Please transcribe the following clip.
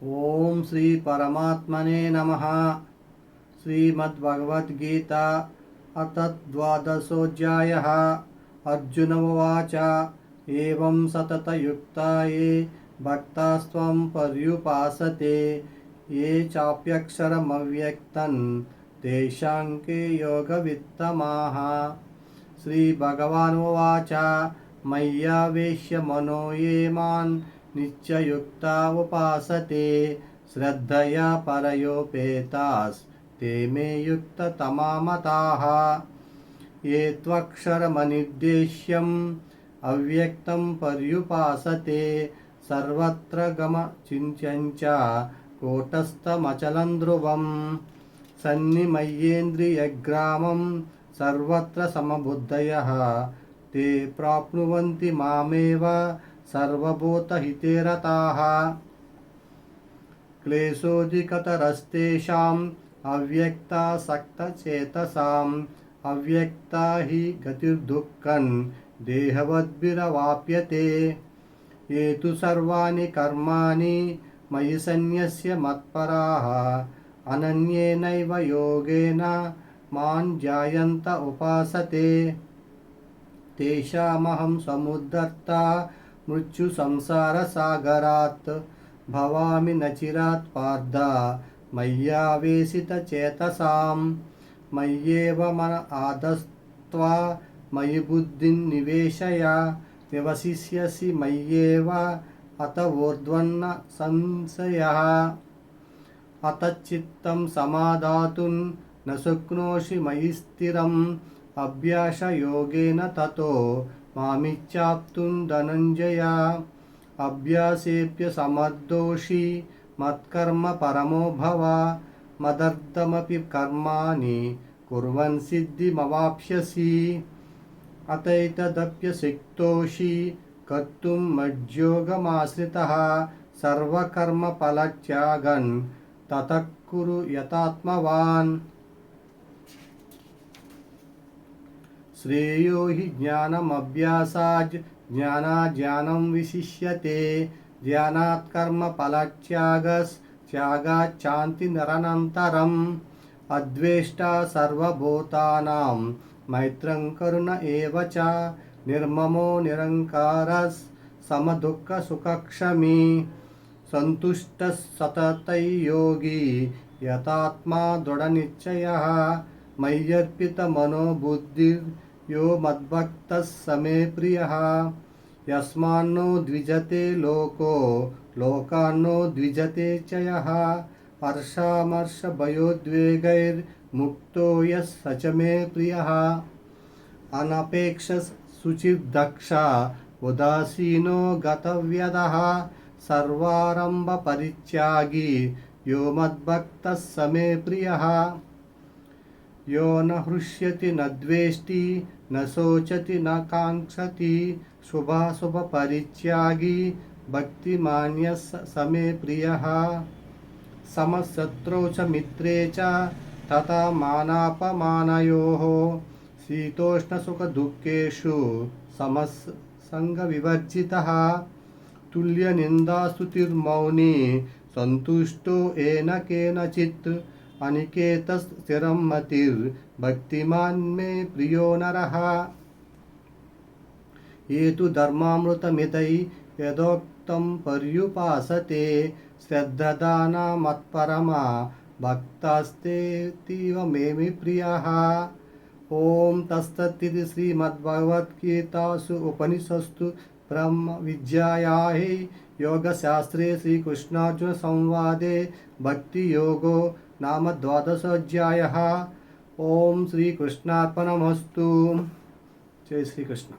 ओम श्री परमात्मने नमः। श्रीमद्भगवद्गीता अथ द्वादशोऽध्यायः। अर्जुन उवाच एवं सततयुक्ता ये भक्तास्त्वं पर्युपासते ये चाप्यक्षरमव्यक्तं तेषां के योगवित्तमाः। श्रीभगवानुवाच मय्यावेश्य मनो ये मां नित्ययुक्ता उपासते श्रद्धया परयोपेतास्ते मे युक्ततमा मताः। ये त्वक्षरमनिर्देश्यम् अव्यक्तं पर्युपासते सर्वत्र गमचिन्त्यञ्च कूटस्थमचलं ध्रुवं सन्निमय्येन्द्रियग्रामं सर्वत्र समबुद्धयः ते प्राप्नुवन्ति मामेव सर्वभूतहिते रताः। क्लेशोऽधिकतरस्तेषाम् अव्यक्तासक्तचेतसाम् अव्यक्ता हि गतिर्दुःखं देहवद्भिरवाप्यते। ये तु सर्वाणि कर्माणि मयि सन्न्यस्य मत्पराः अनन्येनैव योगेन मां ध्यायन्त उपासते तेषामहं समुद्धर्ता मृत्युसंसारसागरात् भवामि न चिरात् पार्थ मय्यावेशितचेतसां। मय्येव मन आदस्त्वा मयि बुद्धिं निवेशय निवसिष्यसि मय्येव अत ऊर्ध्वन्न संशयः। अत चित्तं समादातुं न शक्नोषि मयि स्थिरम् अभ्यासयोगेन ततो मामिच्छाप्तुं धनञ्जय। अभ्यासेऽप्यसमर्थोऽसि मत्कर्म परमो भव मदर्थमपि कर्माणि कुर्वन् सिद्धिमवाप्स्यसि। अतैतदप्यशक्तोऽसि कर्तुं मज्योगमाश्रितः सर्वकर्मफलत्यागं ततः कुरु यतात्मवान्। श्रेयो हि ज्ञानमभ्यासात् ज्ञानात् ज्ञानं विशिष्यते ज्ञानात् कर्मफलत्यागात् शान्तिरनन्तरम्। अद्वेष्टा सर्वभूतानां मैत्रं करुण एव च निर्ममो निरङ्कारः समदुःखसुखक्षमी सन्तुष्टः सततयोगी यतात्मा दृढनिश्चयः। मय्यर्पितमनो बुद्धिर्यो मद्भक्तः स मे प्रियः। यस्मान्नो द्विजते लोको लोकान्नो द्विजते च यः हर्षामर्षभयोद्वेगैर्मुक्तो यः स च मे प्रियः। अनपेक्षः शुचिर्दक्षः उदासीनो गतव्यदः सर्वारम्भपरित्यागी यो मद्भक्तः स मे प्रियः। यो न हृष्यति न द्वेष्टि न शोचति न काङ्क्षति शुभाशुभपरित्यागी भक्तिमान्यः स मे प्रियः। समशत्रौ च मित्रे च तथा मानापमानयोः शीतोष्णसुखदुःखेषु समसङ्गविवर्जितः। तुल्यनिन्दास्तुतिर्मौनी सन्तुष्टो येन केनचित् अनिकेतः स्थिरं मतिर्भक्तिमान् मे प्रियो नरः। ये तु धर्मामृतमिदै यदोक्तं पर्युपासते श्रद्धदाना मत्परमा भक्तास्तेतीव मे प्रियः। ओम तत्सदिति श्रीमद्भगवद्गीतासु उपनिषत्सु ब्रह्मविद्यायां योगशास्त्रे श्रीकृष्णार्जुन संवादे भक्तियोगो नाम द्वादशोऽध्यायः। ओम श्रीकृष्णार्पणमस्तु। जय श्रीकृष्ण।